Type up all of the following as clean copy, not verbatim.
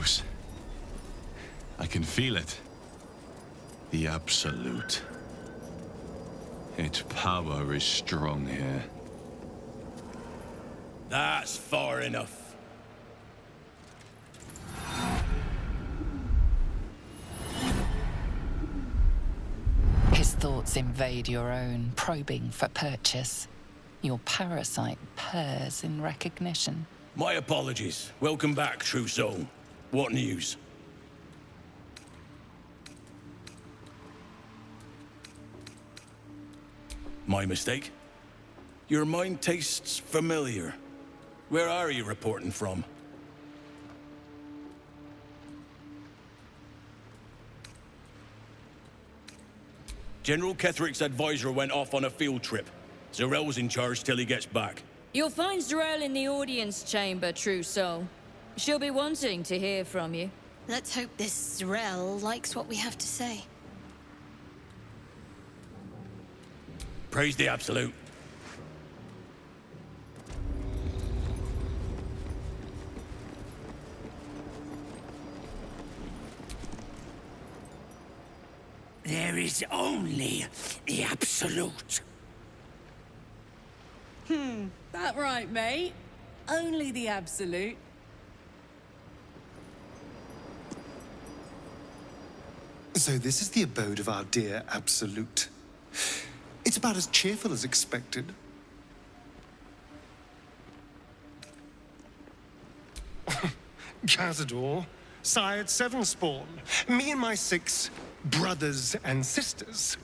close. I can feel it. The Absolute. Its power is strong here. That's far enough. His thoughts invade your own, probing for purchase. Your parasite purrs in recognition. My apologies. Welcome back, true soul. What news? My mistake? Your mind tastes familiar. Where are you reporting from? General Ketheric's advisor went off on a field trip. Zarel's in charge till he gets back. You'll find Zarel in the audience chamber, true soul. She'll be wanting to hear from you. Let's hope this Zarel likes what we have to say. Praise the Absolute. There is only the Absolute. That right, mate? Only the Absolute. So this is the abode of our dear Absolute. It's about as cheerful as expected. Cazador, sired 7 spawn. Me and my 6 brothers and sisters.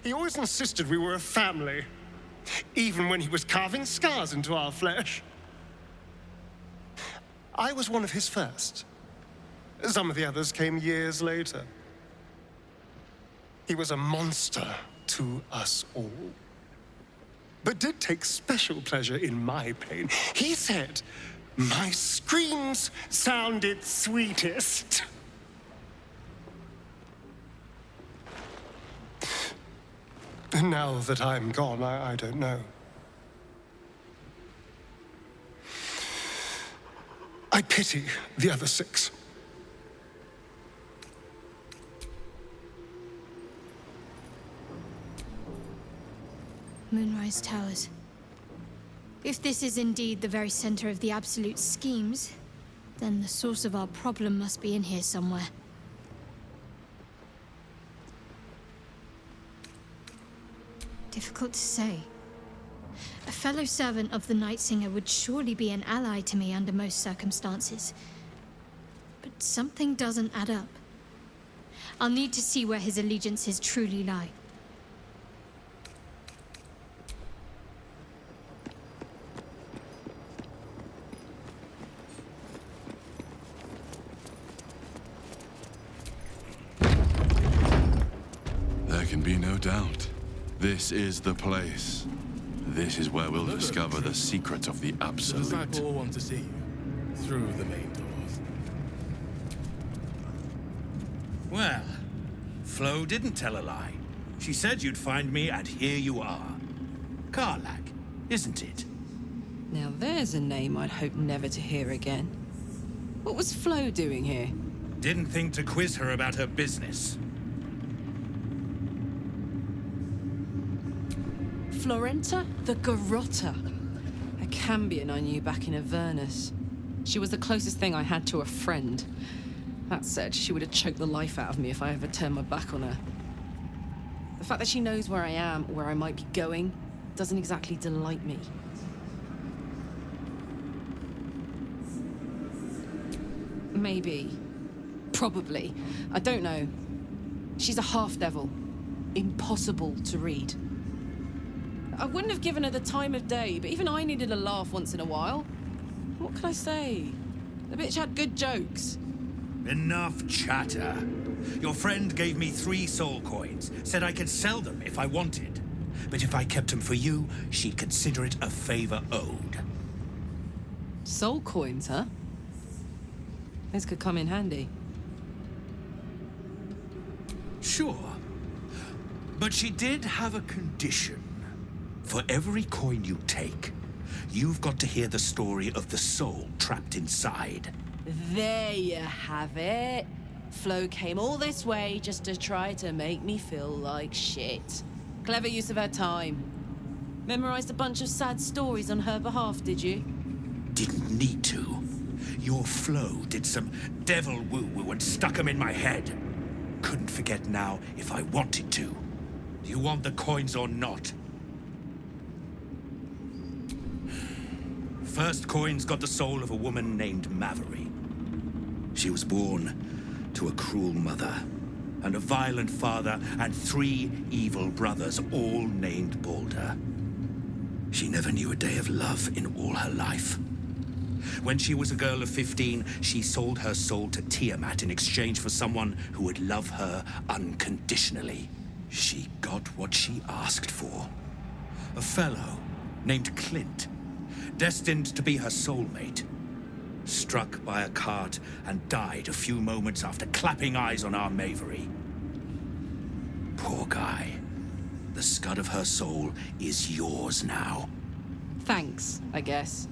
He always insisted we were a family, even when he was carving scars into our flesh. I was one of his first. Some of the others came years later. He was a monster to us all, but did take special pleasure in my pain. He said my screams sounded sweetest. And now that I'm gone, I don't know. I pity the other 6. Moonrise Towers. If this is indeed the very center of the Absolute schemes, then the source of our problem must be in here somewhere. Difficult to say. A fellow servant of the Night Singer would surely be an ally to me under most circumstances. But something doesn't add up. I'll need to see where his allegiances truly lie. There can be no doubt. This is the place. This is where we'll discover the secret of the Absolute. Looks like all want to see you through the main doors. Well, Flo didn't tell a lie. She said you'd find me, and here you are. Karlach, isn't it? Now there's a name I'd hope never to hear again. What was Flo doing here? Didn't think to quiz her about her business. Florenta the Garotta. A Cambion I knew back in Avernus. She was the closest thing I had to a friend. That said, she would have choked the life out of me if I ever turned my back on her. The fact that she knows where I am, where I might be going, doesn't exactly delight me. Maybe. Probably. I don't know. She's a half-devil. Impossible to read. I wouldn't have given her the time of day, but even I needed a laugh once in a while. What can I say? The bitch had good jokes. Enough chatter. Your friend gave me 3 soul coins, said I could sell them if I wanted. But if I kept them for you, she'd consider it a favor owed. Soul coins, huh? This could come in handy. Sure. But she did have a condition. For every coin you take, You've got to hear the story of the soul trapped inside. There you have it. Flo came all this way just to try to make me feel like shit. Clever use of her time. Memorized a bunch of sad stories on her behalf, did you? Didn't need to. Your Flo did some devil woo-woo and stuck 'em in my head. Couldn't forget now if I wanted to. Do you want the coins or not? First coin's got the soul of a woman named Maveri. She was born to a cruel mother, and a violent father, and 3 evil brothers, all named Balder. She never knew a day of love in all her life. When she was a girl of 15, she sold her soul to Tiamat in exchange for someone who would love her unconditionally. She got what she asked for. A fellow named Clint, destined to be her soulmate. Struck by a cart and died a few moments after clapping eyes on our Maveri. Poor guy. The scud of her soul is yours now. Thanks, I guess.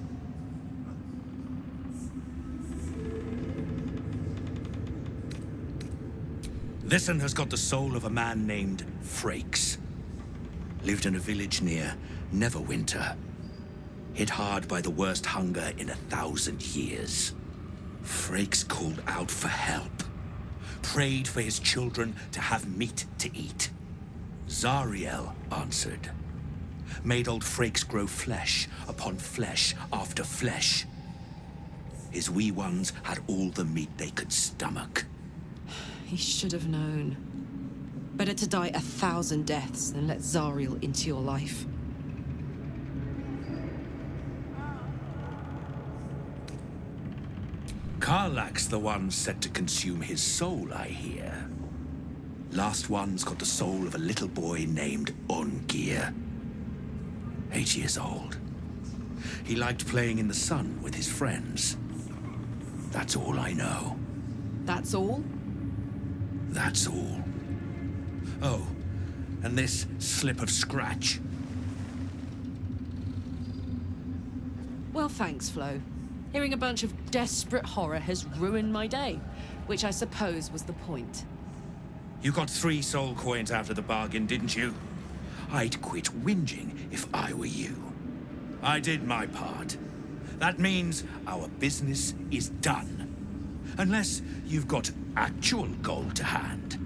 This one has got the soul of a man named Frakes. Lived in a village near Neverwinter. Hit hard by the worst hunger in 1,000 years. Frakes called out for help. Prayed for his children to have meat to eat. Zariel answered. Made old Frakes grow flesh upon flesh after flesh. His wee ones had all the meat they could stomach. He should have known. Better to die 1,000 deaths than let Zariel into your life. Karlach's the one set to consume his soul, I hear. Last one's got the soul of a little boy named Ungir. 8 years old. He liked playing in the sun with his friends. That's all I know. That's all? That's all. Oh, and this slip of scratch. Well, thanks, Flo. Hearing a bunch of desperate horror has ruined my day, which I suppose was the point. You got 3 soul coins out of the bargain, didn't you? I'd quit whinging if I were you. I did my part. That means our business is done. Unless you've got actual gold to hand.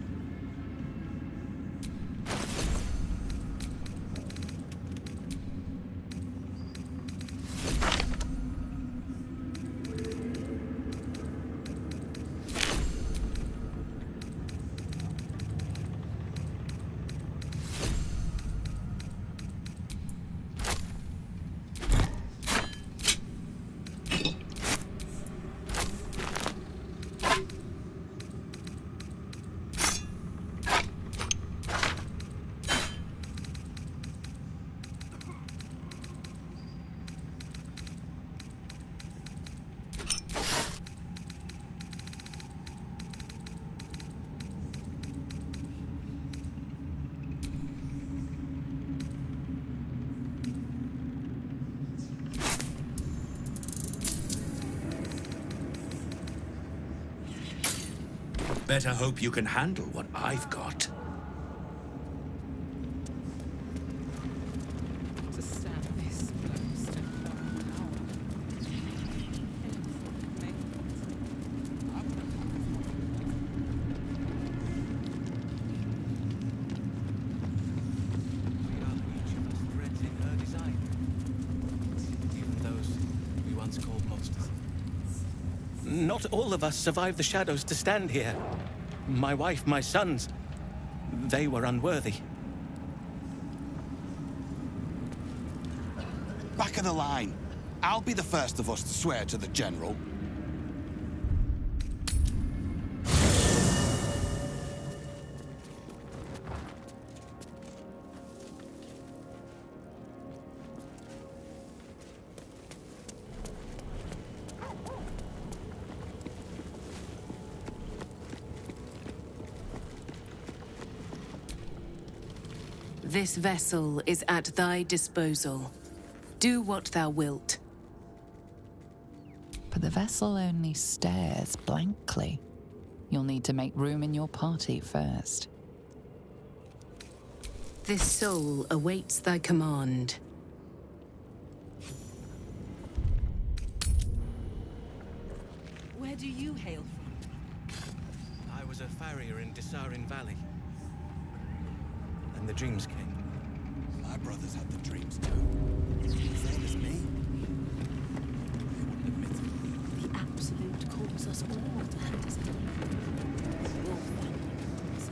Better hope you can handle what I've got. Not all of us survived the shadows to stand here. My wife, my sons, they were unworthy. Back of the line. I'll be the first of us to swear to the General. This vessel is at thy disposal. Do what thou wilt. But the vessel only stares blankly. You'll need to make room in your party first. This soul awaits thy command. Where do you hail from? I was a farrier in Dissarin Valley. And the dreams came. My brothers had the dreams too. Same as me. They wouldn't admit it. The Absolute calls us all to hand us down. We'll find ourselves.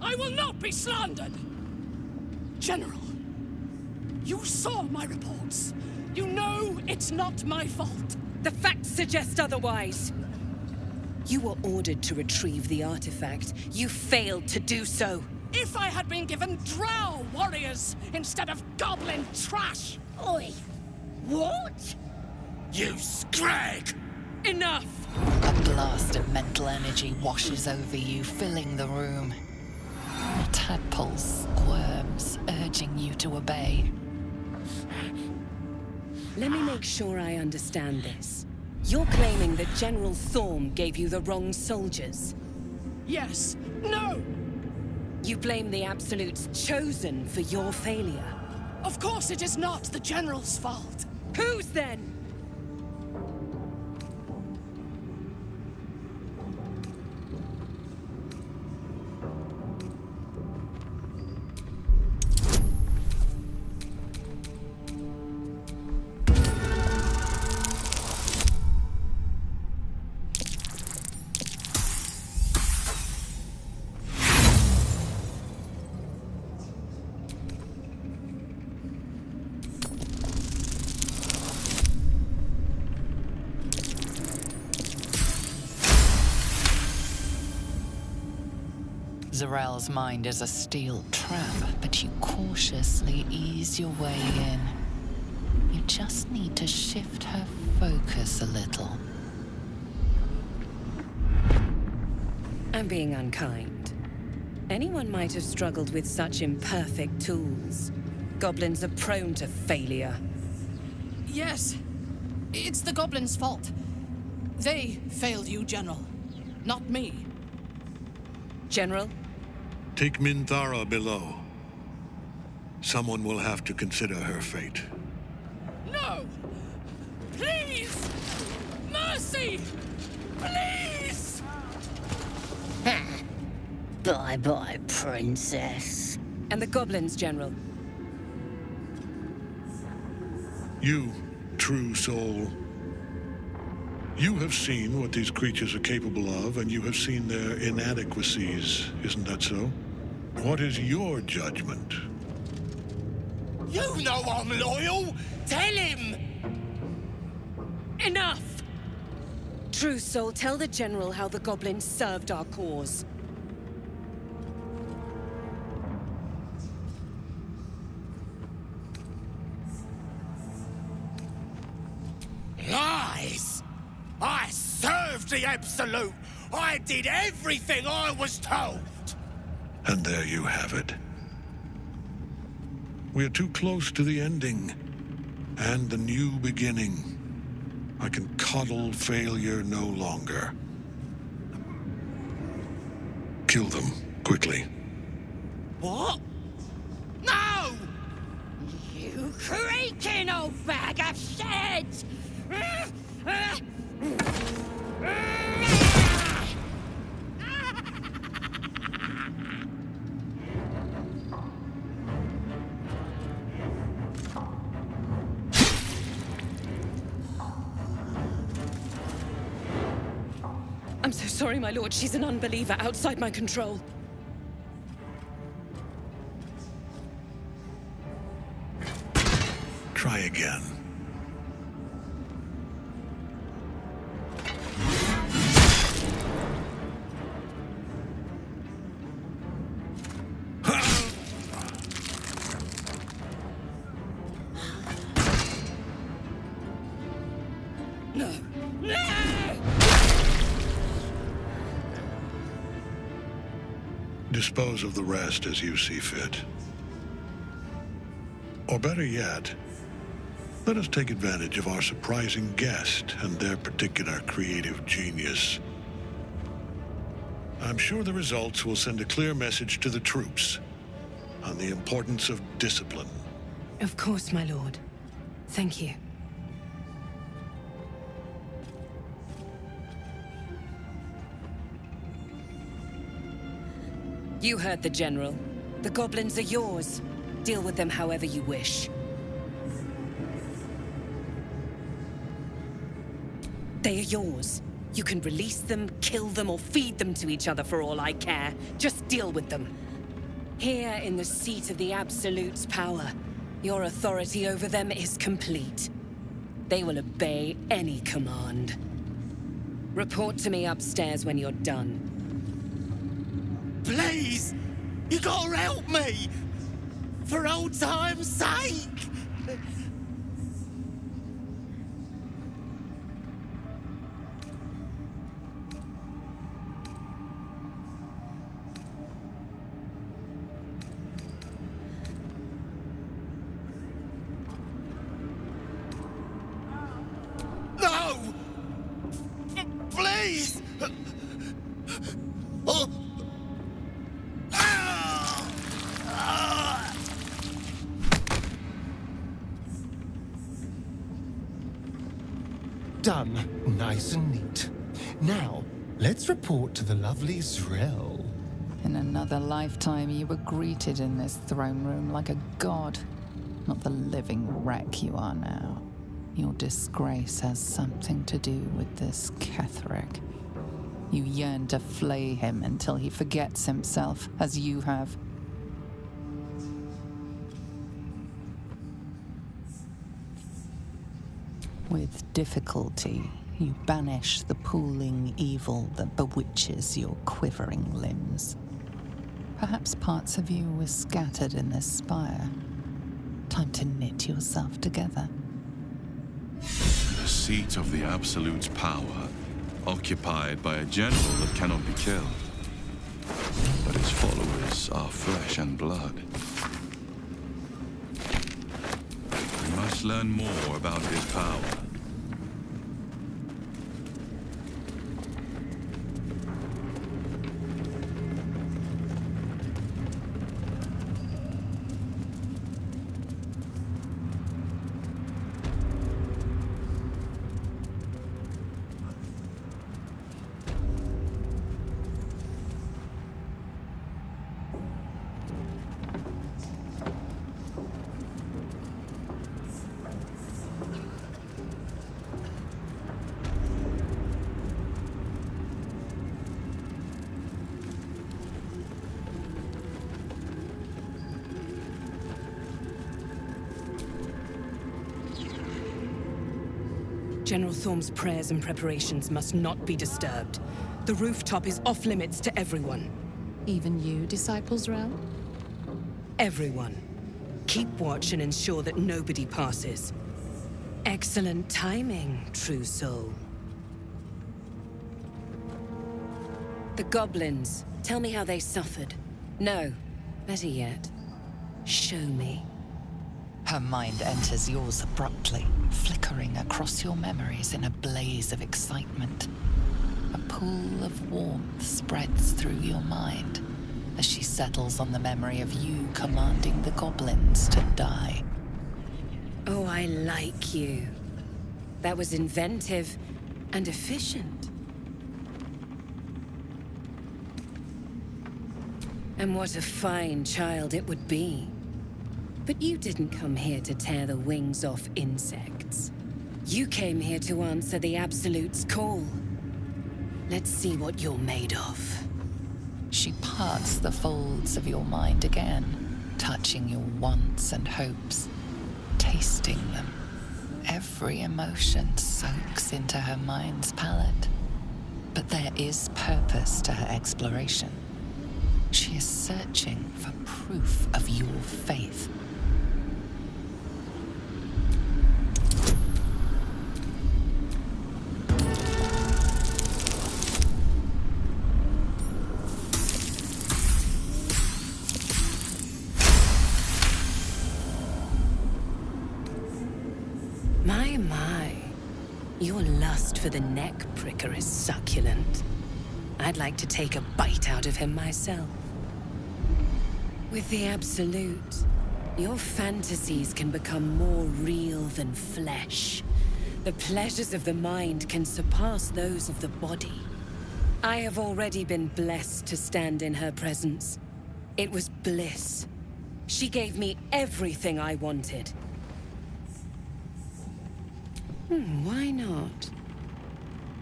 I will not be slandered! General, you saw my reports. You know it's not my fault. The facts suggest otherwise. You were ordered to retrieve the artifact. You failed to do so. If I had been given drow warriors instead of goblin trash! Oi! What? You scrag! Enough! A blast of mental energy washes over you, filling the room. The tadpole squirms, urging you to obey. Let me make sure I understand this. You're claiming that General Thorm gave you the wrong soldiers. Yes. No! You blame the Absolute's Chosen for your failure. Of course it is not the General's fault. Whose then? Zarel's mind is a steel trap, but you cautiously ease your way in. You just need to shift her focus a little. I'm being unkind. Anyone might have struggled with such imperfect tools. Goblins are prone to failure. Yes. It's the goblins' fault. They failed you, General. Not me. General? Take Minthara below. Someone will have to consider her fate. No! Please! Mercy! Please! Bye-bye, Princess. And the goblins, General? You, true soul. You have seen what these creatures are capable of, and you have seen their inadequacies. Isn't that so? What is your judgment? You know I'm loyal! Tell him! Enough! True soul, tell the General how the goblins served our cause. Lies! I served the Absolute! I did everything I was told! And there you have it. We are too close to the ending, and the new beginning. I can coddle failure no longer. Kill them, quickly. What? No! You creaking old bag of shit! I'm so sorry, my lord. She's an unbeliever outside my control. Try again. No! No! Dispose of the rest as you see fit. Or better yet, let us take advantage of our surprising guest and their particular creative genius. I'm sure the results will send a clear message to the troops on the importance of discipline. Of course, my lord. Thank you. You heard the General. The goblins are yours. Deal with them however you wish. They are yours. You can release them, kill them, or feed them to each other for all I care. Just deal with them. Here, in the seat of the Absolute's power, your authority over them is complete. They will obey any command. Report to me upstairs when you're done. Please! You gotta help me! For old time's sake! No! Please! Oh! Done. Nice and neat. Now, let's report to the lovely Zrel. In another lifetime, you were greeted in this throne room like a god, not the living wreck you are now. Your disgrace has something to do with this Ketheric. You yearn to flay him until he forgets himself, as you have. With difficulty, you banish the pooling evil that bewitches your quivering limbs. Perhaps parts of you were scattered in this spire. Time to knit yourself together. The seat of the Absolute's power, occupied by a general that cannot be killed. But his followers are flesh and blood. We must learn more about his power. General Thorm's prayers and preparations must not be disturbed. The rooftop is off limits to everyone. Even you, Disciple Zrel? Everyone. Keep watch and ensure that nobody passes. Excellent timing, true soul. The goblins. Tell me how they suffered. No, better yet, show me. Her mind enters yours abruptly, flickering across your memories in a blaze of excitement. A pool of warmth spreads through your mind as she settles on the memory of you commanding the goblins to die. Oh, I like you. That was inventive and efficient. And what a fine child it would be. But you didn't come here to tear the wings off insects. You came here to answer the Absolute's call. Let's see what you're made of. She parts the folds of your mind again, touching your wants and hopes, tasting them. Every emotion soaks into her mind's palate. But there is purpose to her exploration. She is searching for proof of your faith. Your lust for the neck pricker is succulent. I'd like to take a bite out of him myself. With the Absolute, your fantasies can become more real than flesh. The pleasures of the mind can surpass those of the body. I have already been blessed to stand in her presence. It was bliss. She gave me everything I wanted. Why not?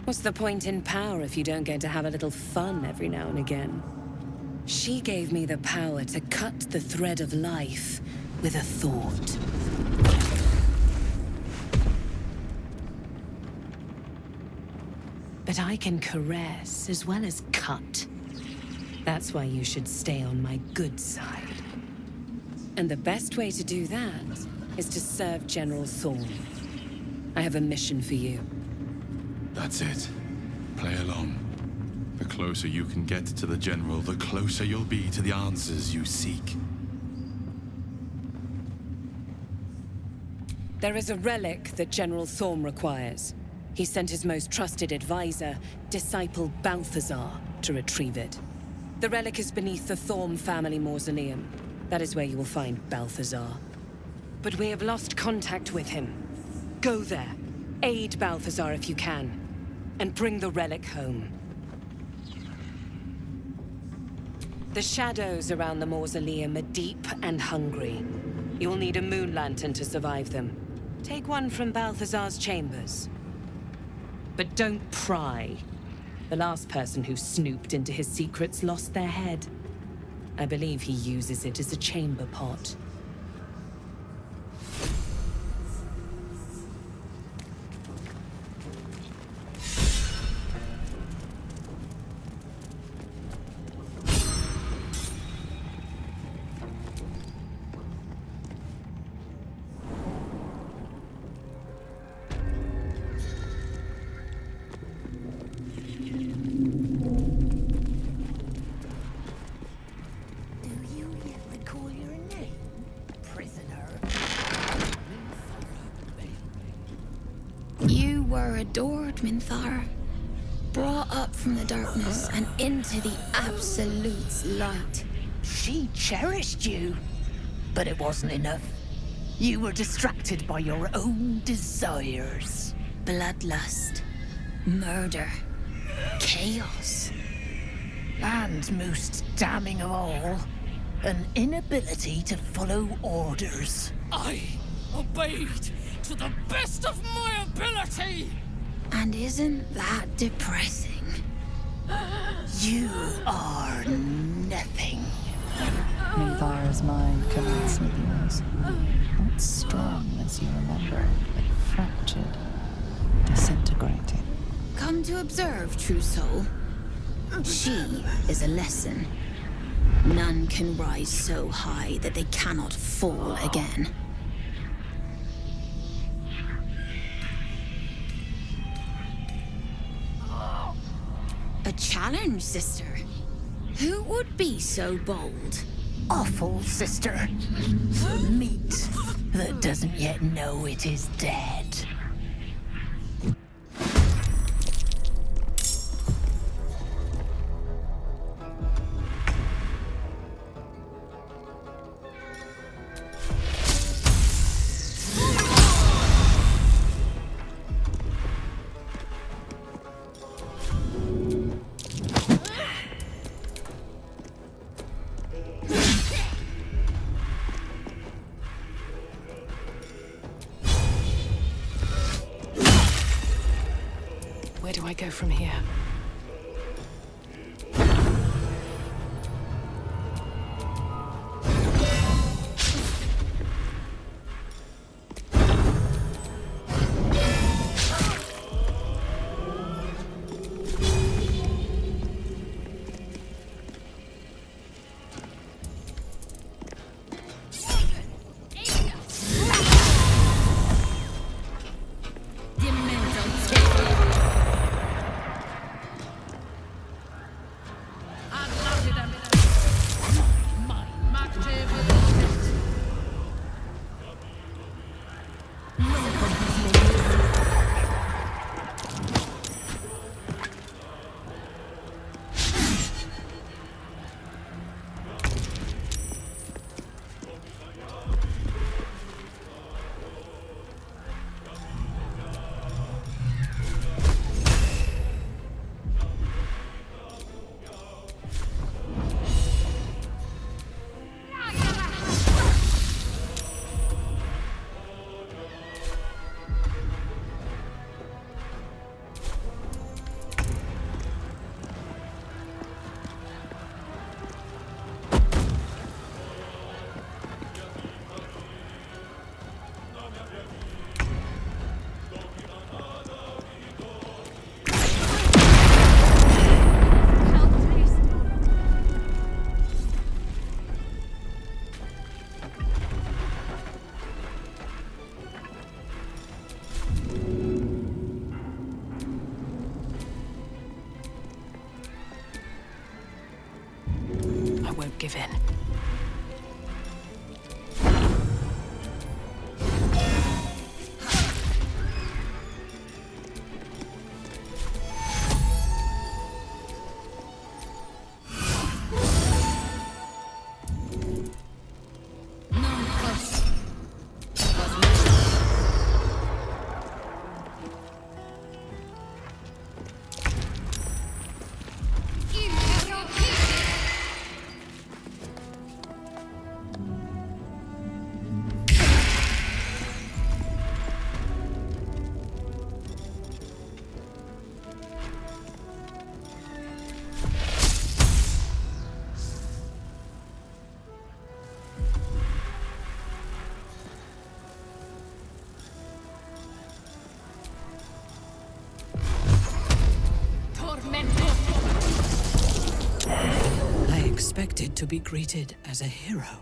What's the point in power if you don't get to have a little fun every now and again? She gave me the power to cut the thread of life with a thought. But I can caress as well as cut. That's why you should stay on my good side. And the best way to do that is to serve General Thorm. I have a mission for you. That's it. Play along. The closer you can get to the General, the closer you'll be to the answers you seek. There is a relic that General Thorm requires. He sent his most trusted advisor, disciple Balthazar, to retrieve it. The relic is beneath the Thorm family mausoleum. That is where you will find Balthazar. But we have lost contact with him. Go there, aid Balthazar if you can, and bring the relic home. The shadows around the mausoleum are deep and hungry. You'll need a moon lantern to survive them. Take one from Balthazar's chambers. But don't pry. The last person who snooped into his secrets lost their head. I believe he uses it as a chamber pot. You were adored, Minthara. Brought up from the darkness and into the Absolute's light. She cherished you, but it wasn't enough. You were distracted by your own desires. Bloodlust, murder, chaos. And most damning of all, an inability to follow orders. I obeyed to the best of my ability! And isn't that depressing? You are nothing. Minthara's mind connects with yours. Not strong as you remember, but fractured, disintegrated. Come to observe, true soul. She is a lesson. None can rise so high that they cannot fall again. A challenge, sister. Who would be so bold? Awful, sister. The meat that doesn't yet know it is dead. Where do I go from here? give in. I expected to be greeted as a hero.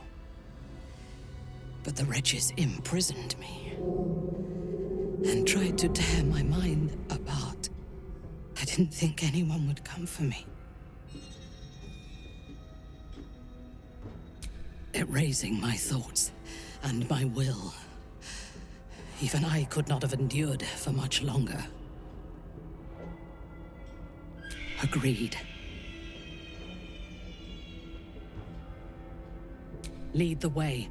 But the wretches imprisoned me and tried to tear my mind apart. I didn't think anyone would come for me. Erasing my thoughts and my will. Even I could not have endured for much longer. Agreed. Lead the way.